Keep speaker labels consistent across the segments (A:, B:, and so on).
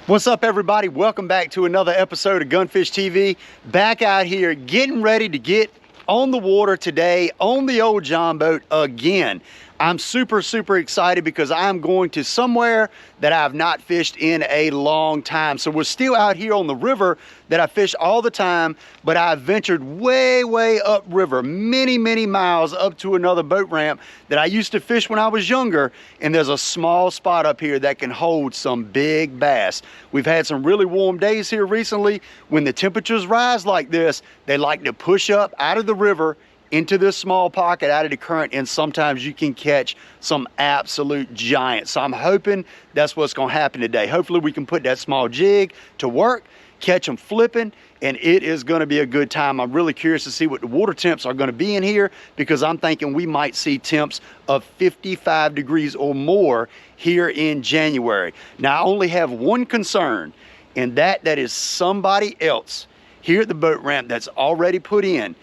A: What's up, everybody? Welcome back to another episode of Gunfish TV. Back out here getting ready to get on the water today on the old John boat again. I'm super excited because I'm going to somewhere that I've not fished in a long time. So we're still out here on the river that I fish all the time, but I've ventured way upriver, many miles up to another boat ramp that I used to fish when I was younger, and there's a small spot up here that can hold some big bass. We've had some really warm days here recently. When the temperatures rise like this, they like to push up out of the river into this small pocket out of the current, and sometimes you can catch some absolute giants. So I'm hoping that's what's going to happen today. Hopefully we can put that small jig to work, catch them flipping, and it is going to be a good time. I'm really curious to see what the water temps are going to be in here, because I'm thinking we might see temps of 55 degrees or more here in January. Now I only have one concern, and that is somebody else here at the boat ramp that's already put in.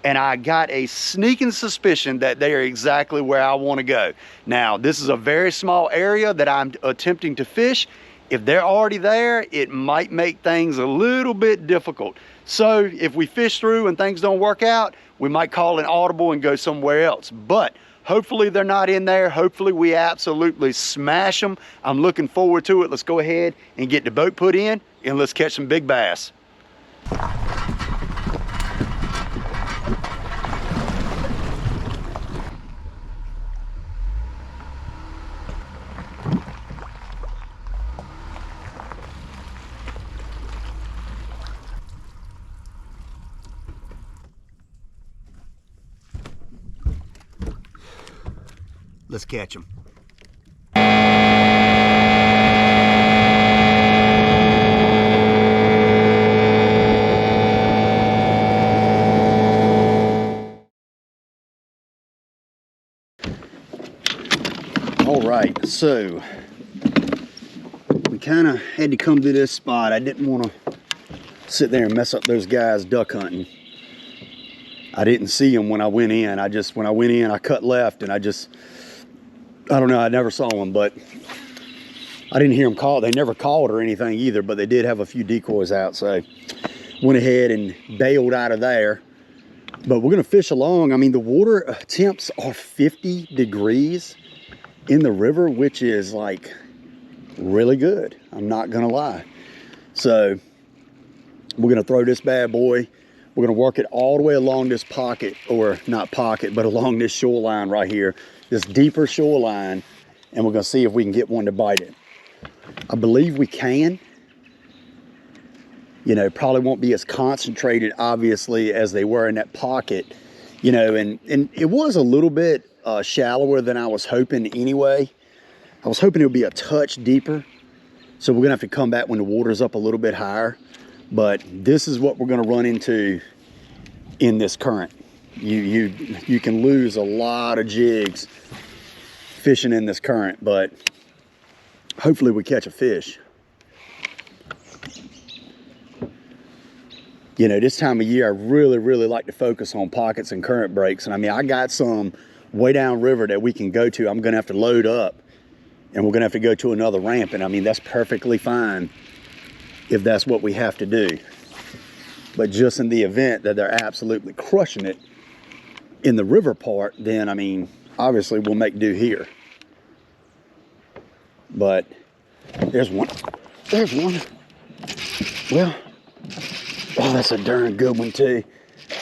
A: And I got a sneaking suspicion that they are exactly where I want to go. Now, this is a very small area that I'm attempting to fish. If they're already there, it might make things a little bit difficult. So if we fish through and things don't work out, we might call an audible and go somewhere else. But hopefully they're not in there. Hopefully we absolutely smash them. I'm looking forward to it. Let's go ahead and get the boat put in and let's catch some big bass. Let's catch them. All right, so we kind of had to come to this spot. I didn't want to sit there and mess up those guys duck hunting. I didn't see them when I went in. When I went in, I cut left, and I don't know, I never saw them, but I didn't hear them call. They never called or anything either, but they did have a few decoys out, so went ahead and bailed out of there. But we're gonna fish along. I mean, the water temps are 50 degrees in the river, which is like really good. I'm not gonna lie. So we're gonna throw this bad boy. We're gonna work it all the way along this pocket, or not pocket, but along this shoreline right here, this deeper shoreline, and we're gonna see if we can get one to bite it. I believe we can. You know, probably won't be as concentrated, obviously, as they were in that pocket, you know, and it was a little bit shallower than I was hoping anyway. I was hoping it would be a touch deeper, so we're gonna have to come back when the water's up a little bit higher. But this is what we're gonna run into in this current. You can lose a lot of jigs fishing in this current, but hopefully we catch a fish. You know, this time of year, I really like to focus on pockets and current breaks. And I mean, I got some way down river that we can go to. I'm gonna have to load up, and we're gonna have to go to another ramp. And I mean, that's perfectly fine if that's what we have to do. But just in the event that they're absolutely crushing it in the river part, then I mean, obviously we'll make do here. But there's one. Well, oh, that's a darn good one too.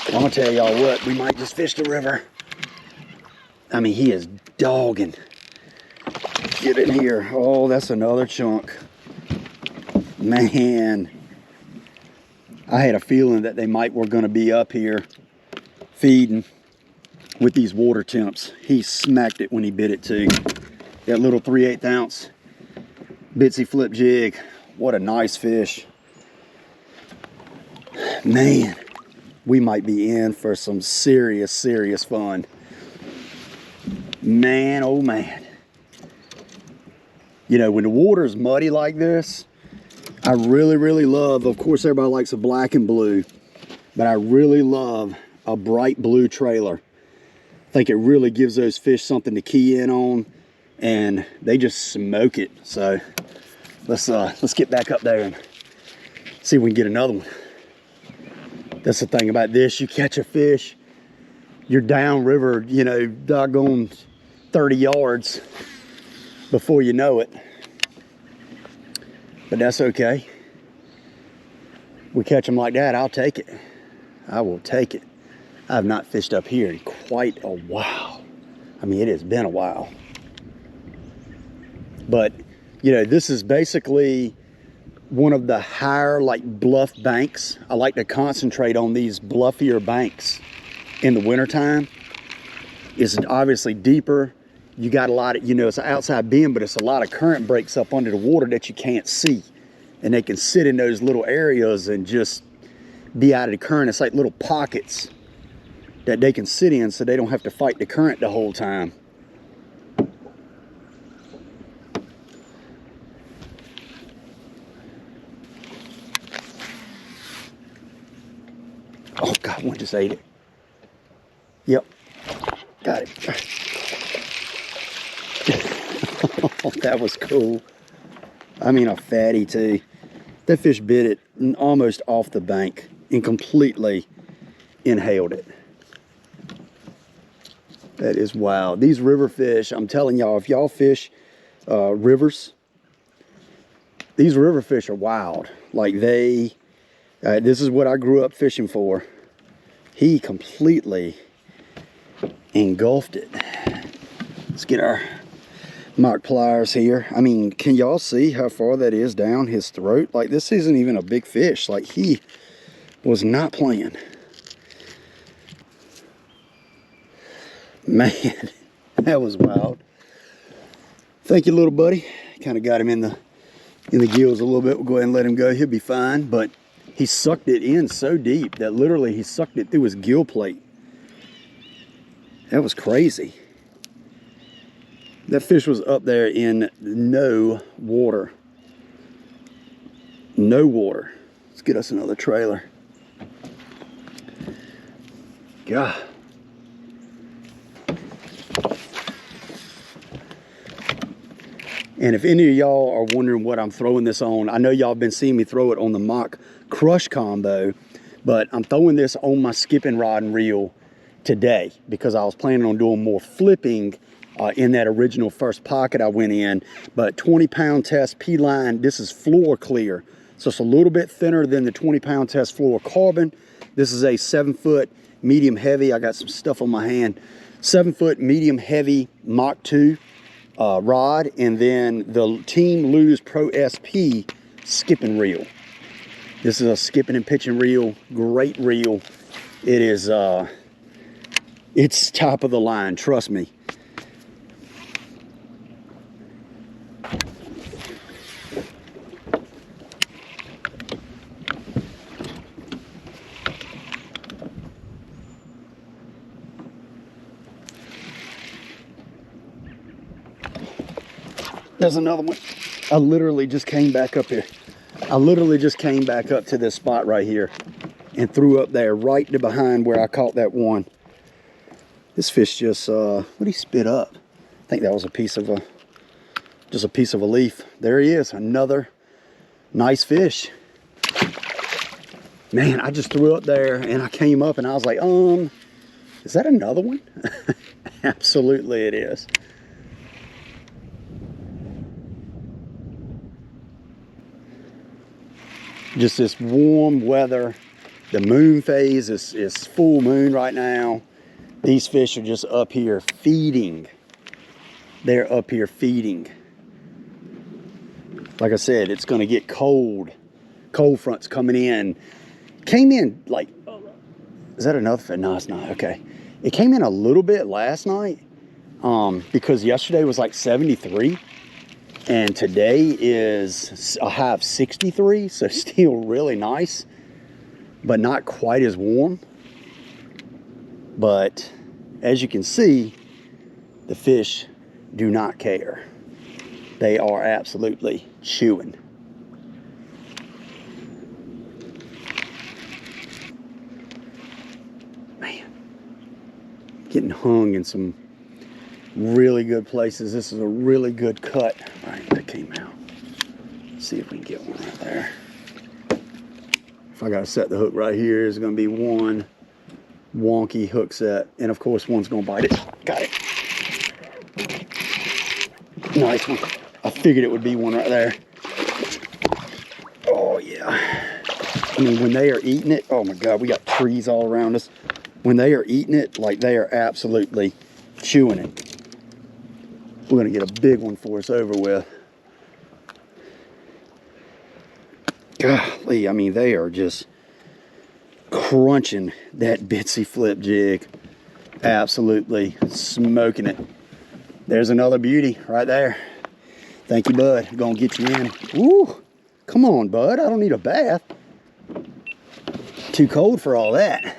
A: I'm gonna tell y'all what, we might just fish the river. I mean, he is dogging. Get in here. Oh, that's another chunk. Man, I had a feeling that they were gonna be up here feeding with these water temps. He smacked it when he bit it too. That little 3/8 ounce bitsy flip jig. What a nice fish. Man, we might be in for some serious fun. Man, oh man. You know, when the water is muddy like this, I really love, of course everybody likes a black and blue, but I really love a bright blue trailer. I think it really gives those fish something to key in on, and they just smoke it. So Let's get back up there and see if we can get another one. That's the thing about this. You catch a fish, you're downriver, you know, doggone 30 yards before you know it. But that's okay. We catch them like that, I'll take it. I will take it. I have not fished up here in quite a while. I mean, it has been a while. But, you know, this is basically one of the higher, like, bluff banks. I like to concentrate on these bluffier banks in the wintertime. It's obviously deeper. You got a lot of, you know, it's an outside bend, but it's a lot of current breaks up under the water that you can't see. And they can sit in those little areas and just be out of the current. It's like little pockets that they can sit in so they don't have to fight the current the whole time. Oh God, one just ate it. Yep, got it. Oh, that was cool. I mean, a fatty too. That fish bit it almost off the bank and completely inhaled it. That is wild. These river fish, I'm telling y'all, if y'all fish rivers, these river fish are wild. Like this is what I grew up fishing for. He completely engulfed it. Let's get our mock pliers here. I mean, can y'all see how far that is down his throat? Like, this isn't even a big fish. Like, he was not playing. Man, that was wild. Thank you, little buddy. Kind of got him in the gills a little bit. We'll go ahead and let him go. He'll be fine. But he sucked it in so deep that literally he sucked it through his gill plate. That was crazy. That fish was up there in no water. No water. Let's get us another trailer. God. And if any of y'all are wondering what I'm throwing this on, I know y'all been seeing me throw it on the mock crush combo, but I'm throwing this on my skipping rod and reel today because I was planning on doing more flipping in that original first pocket I went in. But 20-pound test P-line, this is floor clear. So it's a little bit thinner than the 20-pound test fluorocarbon. This is a 7-foot medium heavy. I got some stuff on my hand. 7-foot medium heavy Mach 2 rod, and then the Team Lose Pro SP skipping reel. This is a skipping and pitching reel. Great reel. It is, it's top of the line, trust me. There's another one. I literally just came back up here. I literally just came back up to this spot right here and threw up there right to behind where I caught that one. This fish just, what did he spit up? I think that was a piece of just a piece of a leaf. There he is, another nice fish. Man, I just threw up there and I came up and I was like, is that another one? Absolutely it is. Just this warm weather. The moon phase is full moon right now. These fish are just up here feeding. They're up here feeding. Like I said, it's gonna get cold. Cold fronts coming in. Came in like, is that another fish? No, it's not, okay. It came in a little bit last night because yesterday was like 73. And today is a high of 63, so still really nice, but not quite as warm. But as you can see, the fish do not care. They are absolutely chewing. Man, getting hung in some really good places. This is a really good cut. All right, that came out. Let's see if we can get one right there. If I gotta set the hook right here, there's gonna be one wonky hook set, and of course one's gonna bite it. Got it. Nice one. I figured it would be one right there. Oh yeah. I mean, when they are eating it, oh my God, we got trees all around us. When they are eating it, like they are absolutely chewing it. We're gonna get a big one for us over with. Golly, I mean, they are just crunching that bitsy flip jig. Absolutely smoking it. There's another beauty right there. Thank you, bud. Gonna get you in. Ooh, come on, bud. I don't need a bath. Too cold for all that.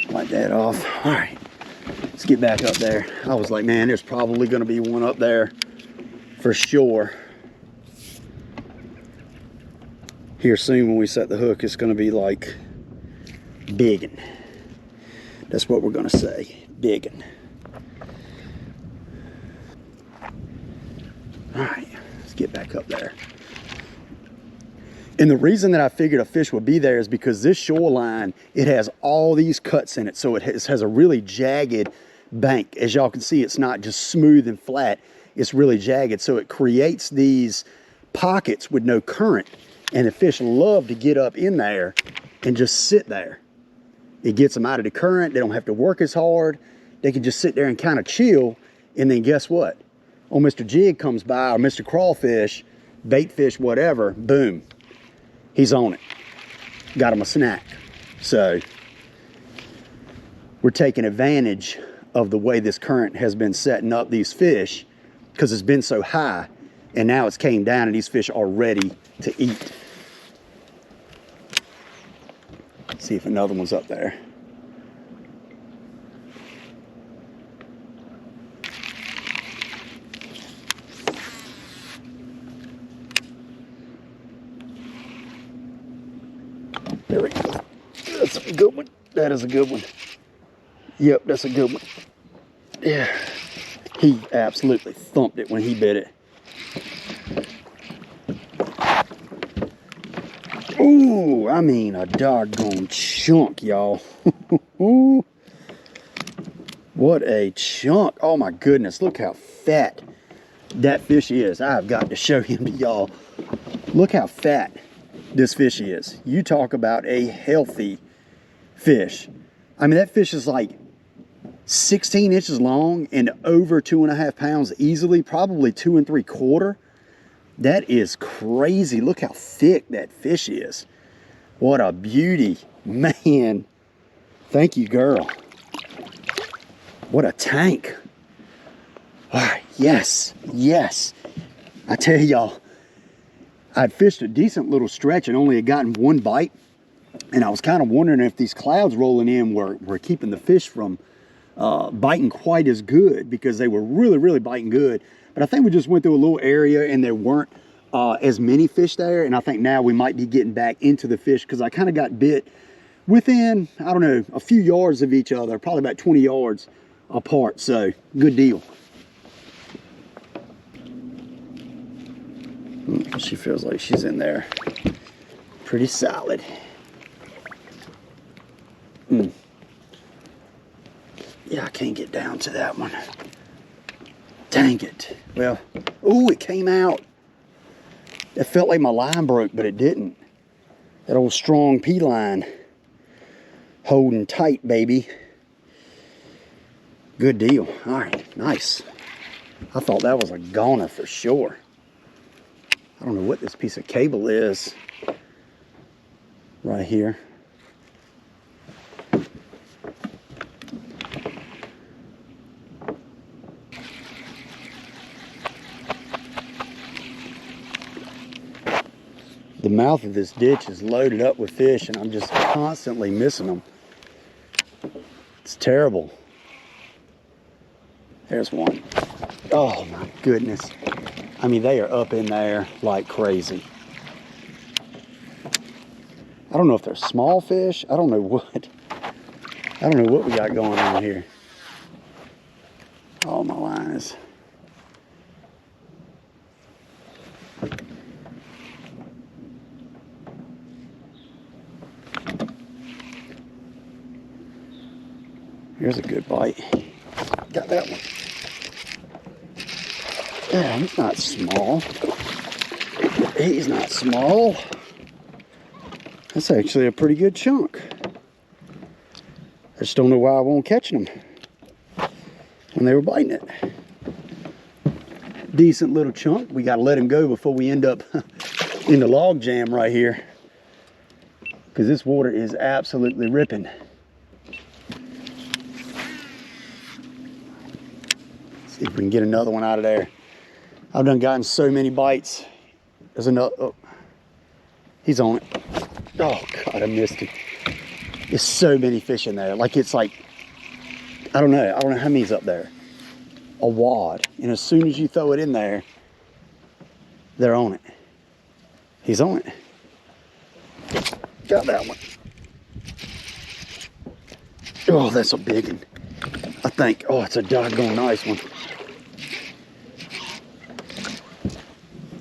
A: Wipe that off. All right, let's get back up there. I was like, man, there's probably gonna be one up there for sure. Here soon when we set the hook, it's gonna be like biggin'. That's what we're gonna say, biggin'. All right, let's get back up there. And the reason that I figured a fish would be there is because this shoreline, it has all these cuts in it. So it has a really jagged bank. As y'all can see, it's not just smooth and flat, it's really jagged. So it creates these pockets with no current. And the fish love to get up in there and just sit there. It gets them out of the current. They don't have to work as hard. They can just sit there and kind of chill. And then guess what? Oh, Mr. Jig comes by, or Mr. Crawfish, bait fish, whatever, boom. He's on it. Got him a snack. So we're taking advantage of the way this current has been setting up these fish because it's been so high. And now it's came down and these fish are ready to eat. Let's see if another one's up there. There we go. That's a good one. That is a good one. Yep, that's a good one. Yeah. He absolutely thumped it when he bit it. Ooh, I mean a doggone chunk, y'all. What a chunk. Oh my goodness, look how fat that fish is. I've got to show him to y'all. Look how fat this fish is. You talk about a healthy fish. I mean, that fish is like 16 inches long and over 2.5 pounds easily, probably 2 3/4. That is crazy. Look how thick that fish is. What a beauty. Man, thank you, girl. What a tank. All right, yes, yes. I tell y'all, I'd fished a decent little stretch and only had gotten one bite. And I was kind of wondering if these clouds rolling in were keeping the fish from biting quite as good, because they were really, really biting good. But I think we just went through a little area and there weren't as many fish there. And I think now we might be getting back into the fish, because I kind of got bit within, I don't know, a few yards of each other, probably about 20 yards apart. So good deal. She feels like she's in there pretty solid. Yeah, I can't get down to that one. Dang it. Well, oh, it came out. It felt like my line broke, but it didn't. That old strong P line holding tight, baby. Good deal. All right, nice. I thought that was a goner for sure. I don't know what this piece of cable is right here. The mouth of this ditch is loaded up with fish and I'm just constantly missing them. It's terrible. There's one. Oh my goodness. I mean, they are up in there like crazy. I don't know if they're small fish. I don't know what we got going on here. Oh, my line is. Here's a good bite. Got that one. Yeah, he's not small. He's not small. That's actually a pretty good chunk. I just don't know why I won't catch them when they were biting it. Decent little chunk. We got to let him go before we end up in the log jam right here, because this water is absolutely ripping. See if we can get another one out of there. I've done gotten so many bites. There's another. Oh, he's on it. Oh God, I missed him. There's so many fish in there. Like, it's like, I don't know how many's up there. A wad. And as soon as you throw it in there, they're on it. He's on it. Got that one. Oh, that's a big one. I think. Oh, it's a doggone nice one.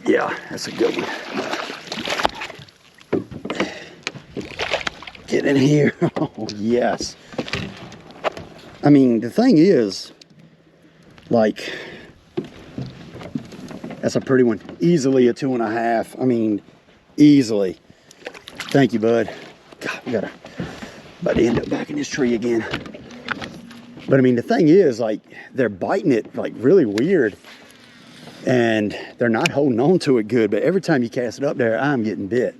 A: Yeah, that's a good one. Get in here. Oh, yes. I mean, the thing is, like, that's a pretty one. Easily a 2.5. I mean, easily. Thank you, bud. God, we gotta about to end up back in this tree again. But I mean, the thing is, like, they're biting it like really weird, and they're not holding on to it good. But every time you cast it up there, I'm getting bit.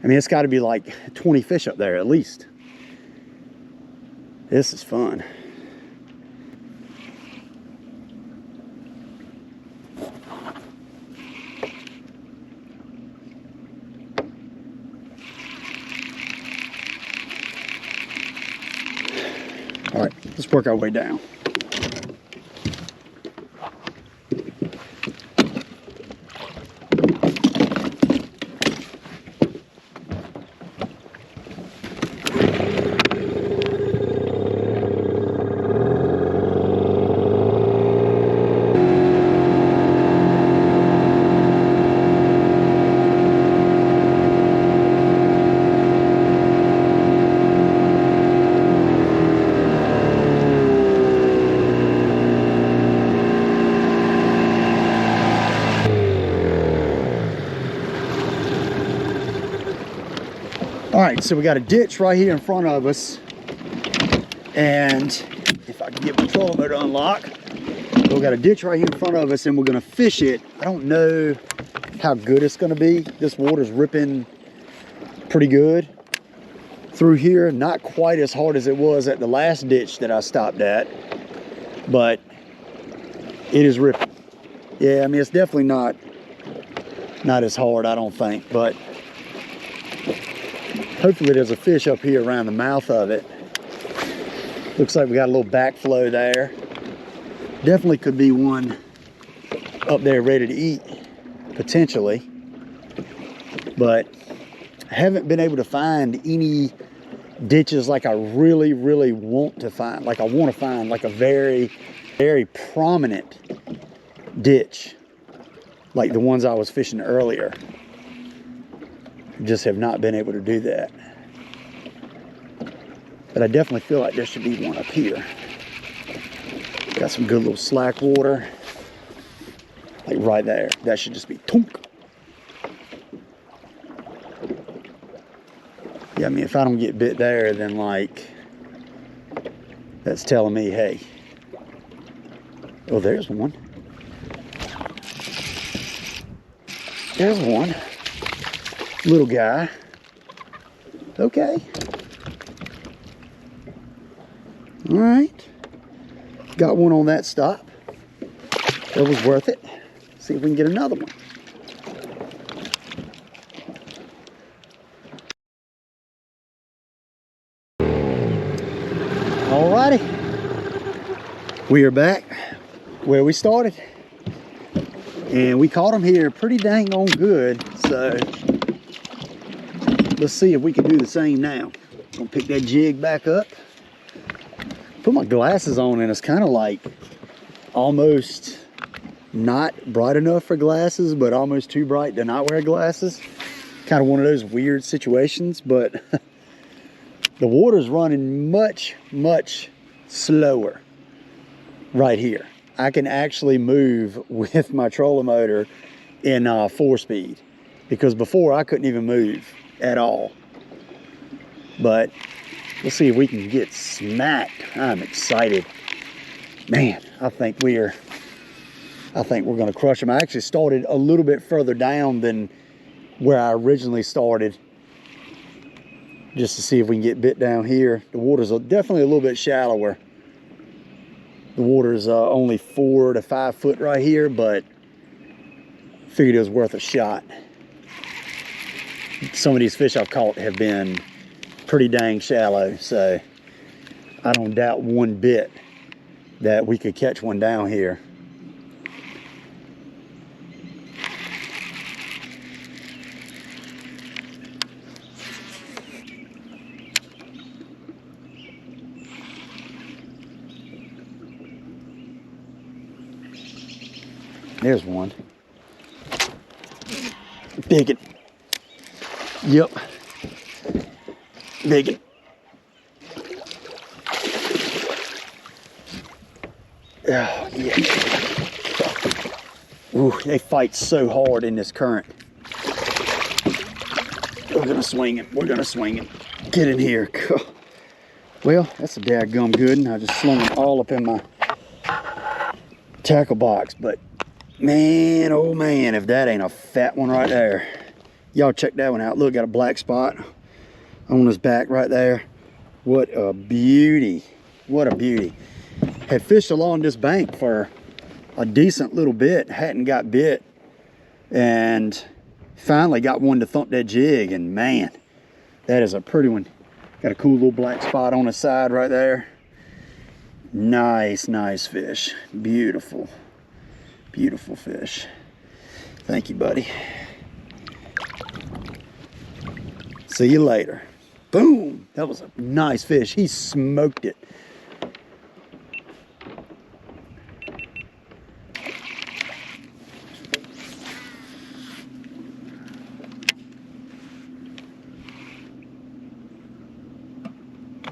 A: I mean, it's got to be like 20 fish up there at least. This is fun. All right, let's work our way down. All right, so we got a ditch right here in front of us, and if I can get my trolling motor to unlock, we got a ditch right here in front of us, and we're gonna fish it. I don't know how good it's gonna be. This water's ripping pretty good through here. Not quite as hard as it was at the last ditch that I stopped at, but it is ripping. Yeah, I mean, it's definitely not as hard, I don't think, but hopefully there's a fish up here around the mouth of it. Looks like we got a little backflow there. Definitely could be one up there ready to eat, potentially. But I haven't been able to find any ditches like I really, really want to find. Like I want to find like a very, very prominent ditch, like the ones I was fishing earlier. Just have not been able to do that. But I definitely feel like there should be one up here. Got some good little slack water. Like right there. That should just be tunk. Yeah, I mean, if I don't get bit there, then like, that's telling me, hey. Oh, there's one. There's one. Little guy. Okay. All right. Got one on that stop. That was worth it. See if we can get another one. All righty. We are back where we started. And we caught them here pretty dang on good. So let's see if we can do the same now. Gonna pick that jig back up. Put my glasses on, and it's kind of like almost not bright enough for glasses, but almost too bright to not wear glasses. Kind of one of those weird situations, but the water's running much, much slower right here. I can actually move with my trolling motor in 4-speed, because before I couldn't even move at all. But we'll see if we can get smacked. I'm excited. Man, I think we're going to crush them. I actually started a little bit further down than where I originally started, just to see if we can get bit down here. The water's definitely a little bit shallower. The water's only 4 to 5 foot right here, but figured it was worth a shot. Some of these fish I've caught have been pretty dang shallow, so I don't doubt one bit that we could catch one down here. There's one. Big one. Yep. Big one. Oh, yeah. Ooh, they fight so hard in this current. We're gonna swing it. We're gonna swing it. Get in here. Well, that's a dadgum good one. I just slung them all up in my tackle box, but man, oh man, if that ain't a fat one right there. Y'all check that one out. Look, got a black spot on his back right there. What a beauty. What a beauty. Had fished along this bank for a decent little bit, hadn't got bit, and finally got one to thump that jig, and man, that is a pretty one. Got a cool little black spot on the side right there. Nice, nice fish. Beautiful. Beautiful fish. Thank you, buddy. See you later. Boom! That was a nice fish. He smoked it.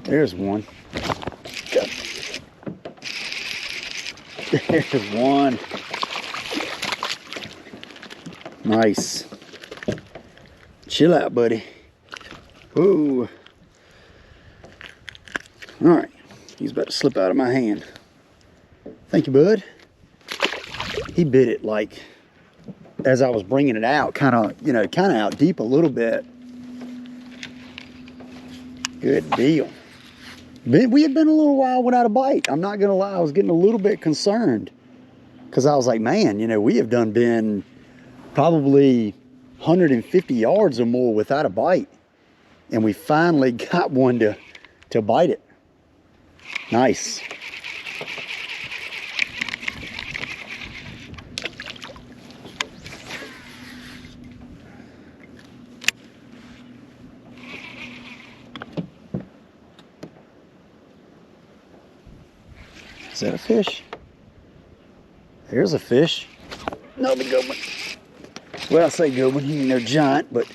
A: There's one. There's one. Nice. Chill out, buddy. Ooh. All right. He's about to slip out of my hand. Thank you, bud. He bit it like as I was bringing it out, kind of out deep a little bit. Good deal. We had been a little while without a bite. I'm not gonna lie, I was getting a little bit concerned, because I was like, man, we have been probably 150 yards or more without a bite, and we finally got one to bite it. Nice. Is that a fish? There's a fish. Another good one. Well, I say good one. He ain't no giant, but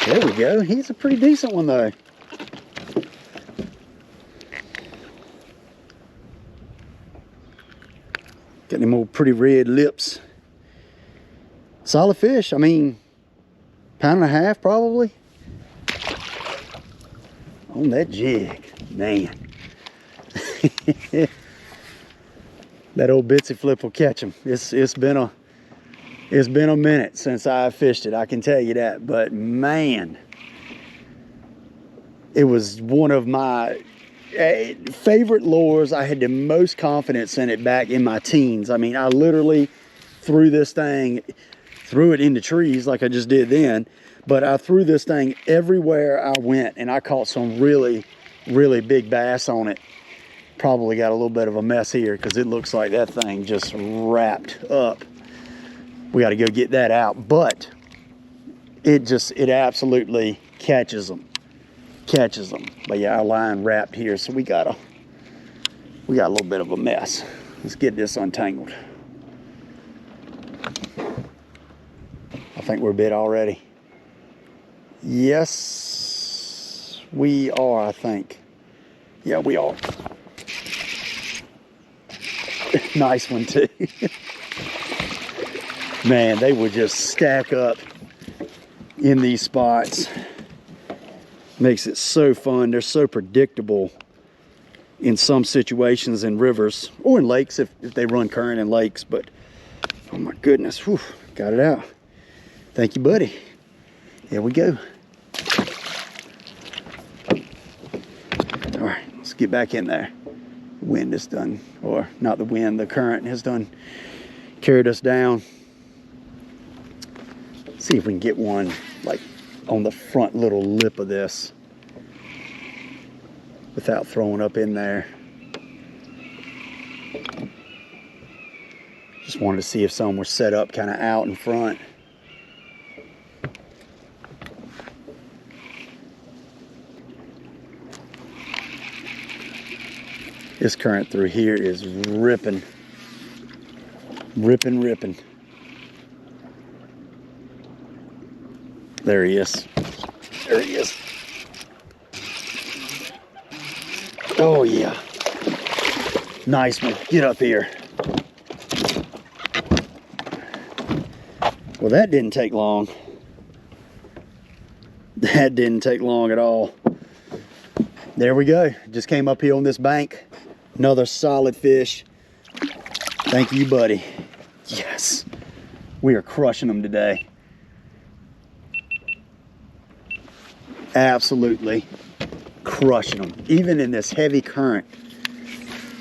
A: there we go. He's a pretty decent one, though. Got them old pretty red lips. Solid fish. I mean, 1.5 pounds probably. On that jig, man. That old bitsy flip will catch them. It's been a minute since I fished it, I can tell you that. But man, it was one of my favorite lures. I had the most confidence in it back in my teens. I mean, I literally threw it into trees like I just did then. But I threw this thing everywhere I went, and I caught some really, really big bass on it. Probably got a little bit of a mess here because it looks like that thing just wrapped up. We got to go get that out, but it absolutely catches them. But yeah, our line wrapped here, so we got a little bit of a mess. Let's get this untangled. I think we're bit already. Yes, we are, I think. Yeah, we are. Nice one too. Man, they would just stack up in these spots. Makes it so fun. They're so predictable in some situations in rivers or in lakes if they run current in lakes. But oh my goodness, whew, got it out. Thank you, buddy. Here we go. All right, let's get back in there. The wind is done, or not the wind, the current has done carried us down. See if we can get one like on the front little lip of this without throwing up in there. Just wanted to see if some were set up kind of out in front. This current through here is ripping. Ripping. There he is. There he is. Oh yeah. Nice one. Get up here. Well, that didn't take long. That didn't take long at all. There we go. Just came up here on this bank. Another solid fish. Thank you, buddy. Yes. We are crushing them today. Absolutely crushing them. Even in this heavy current,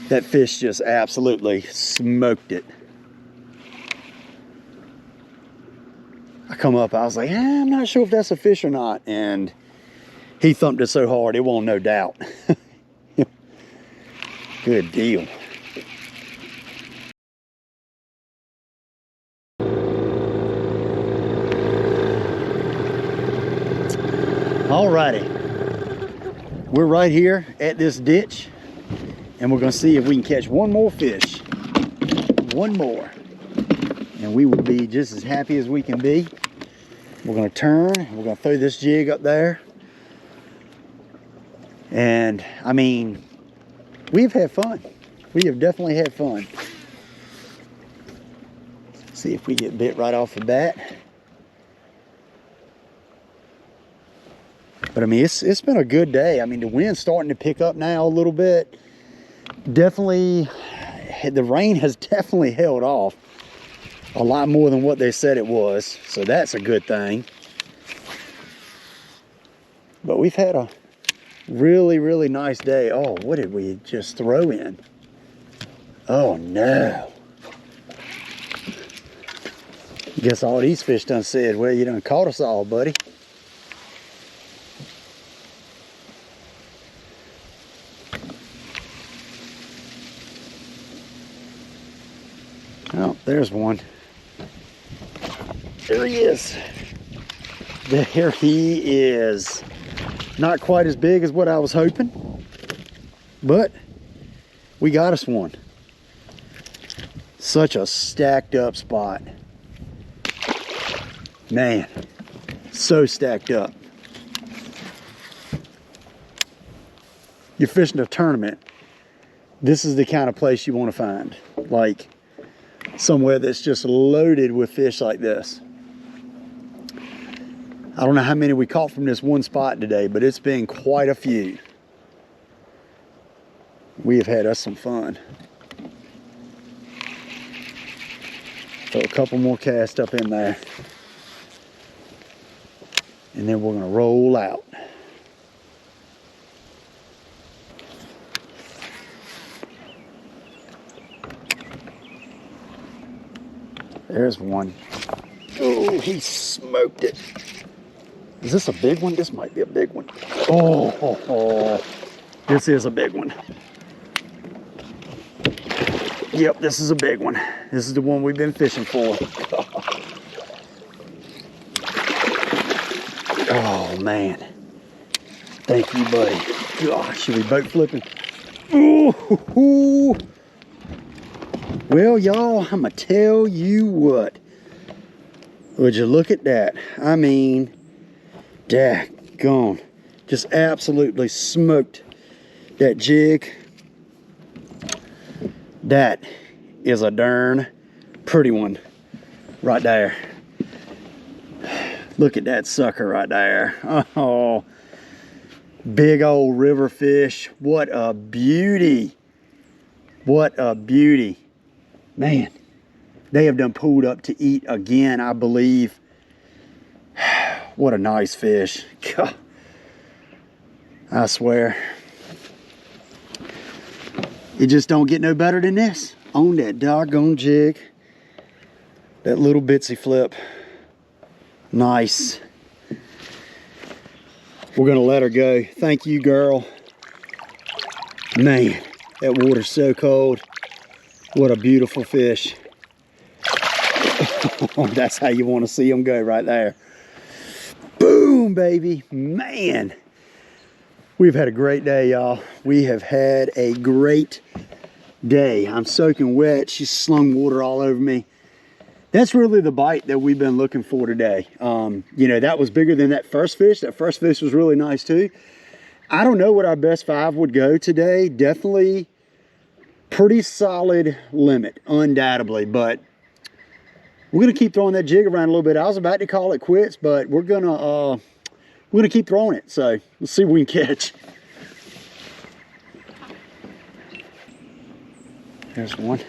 A: that fish just absolutely smoked it. I come up, I was like, I'm not sure if that's a fish or not. And he thumped it so hard, it won't no doubt. Good deal. Alrighty, we're right here at this ditch and we're gonna see if we can catch one more fish. One more. And we will be just as happy as we can be. We're gonna turn, we're gonna throw this jig up there. And I mean, we've had fun. We have definitely had fun. See if we get bit right off the bat. But I mean, it's been a good day. I mean, the wind's starting to pick up now a little bit. Definitely, the rain has definitely held off a lot more than what they said it was. So that's a good thing. But we've had a really, really nice day. Oh, what did we just throw in? Oh no. Guess all these fish done said, well, you done caught us all, buddy. Oh, there's one. There he is. There he is. Not quite as big as what I was hoping, but we got us one. Such a stacked up spot. Man, so stacked up. You're fishing a tournament. This is the kind of place you want to find. Like somewhere that's just loaded with fish like this. I don't know how many we caught from this one spot today, but it's been quite a few. We have had us some fun. Throw a couple more casts up in there. And then we're gonna roll out. There's one. Oh, he smoked it. Is this a big one? This might be a big one. Oh, this is a big one. Yep, this is a big one. This is the one we've been fishing for. Oh, man. Thank you, buddy. Gosh, should we boat flipping? Ooh. Well, y'all, I'm going to tell you what. Would you look at that? I mean, daggone. Just absolutely smoked that jig. That is a darn pretty one right there. Look at that sucker right there. Oh, big old river fish. What a beauty. What a beauty. Man, they have done pulled up to eat again, I believe. What a nice fish. God, I swear. It just don't get no better than this. On that doggone jig. That little bitsy flip. Nice. We're gonna let her go. Thank you, girl. Man, that water's so cold. What a beautiful fish. That's how you want to see them go right there. Boom, baby. Man, we've had a great day, y'all. We have had a great day. I'm soaking wet. She's slung water all over me. That's really the bite that we've been looking for today. You know, that was bigger than that first fish. That first fish was really nice too. I don't know what our best 5 would go today. Definitely pretty solid limit, undoubtedly, but we're gonna keep throwing that jig around a little bit. I was about to call it quits, but we're gonna keep throwing it. So let's see what we can catch. There's one.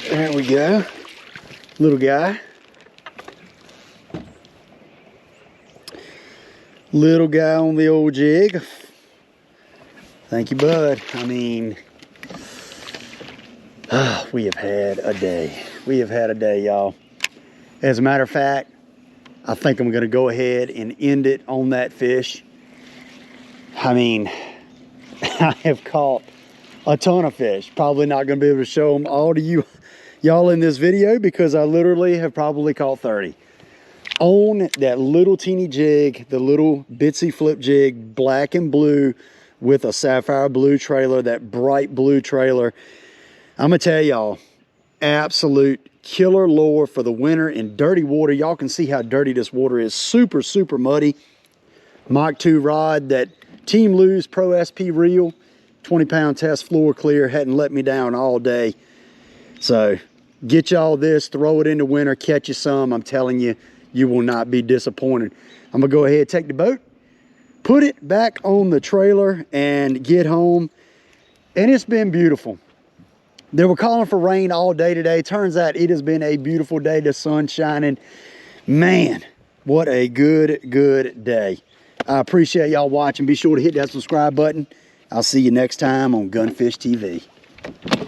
A: There we go. Little guy. Little guy on the old jig. Thank you, bud. I mean, we have had a day. We have had a day, y'all. As a matter of fact, I think I'm gonna go ahead and end it on that fish. I mean, I have caught a ton of fish. Probably not gonna be able to show them all to y'all in this video because I literally have probably caught 30. On that little teeny jig, the little bitsy flip jig, black and blue with a sapphire blue trailer, that bright blue trailer. I'm gonna tell y'all, absolute killer lure for the winter in dirty water. Y'all can see how dirty this water is. Super, super muddy. Mach 2 rod, that Team Lose Pro SP reel, 20-pound test, floor clear, hadn't let me down all day. So get y'all this, throw it in the winter, catch you some. I'm telling you, you will not be disappointed. I'm gonna go ahead, take the boat, put it back on the trailer and get home. And it's been beautiful. They were calling for rain all day today. Turns out it has been a beautiful day. The sun's shining. Man, what a good day. I appreciate y'all watching. Be sure to hit that subscribe button. I'll see you next time on Gunfish TV.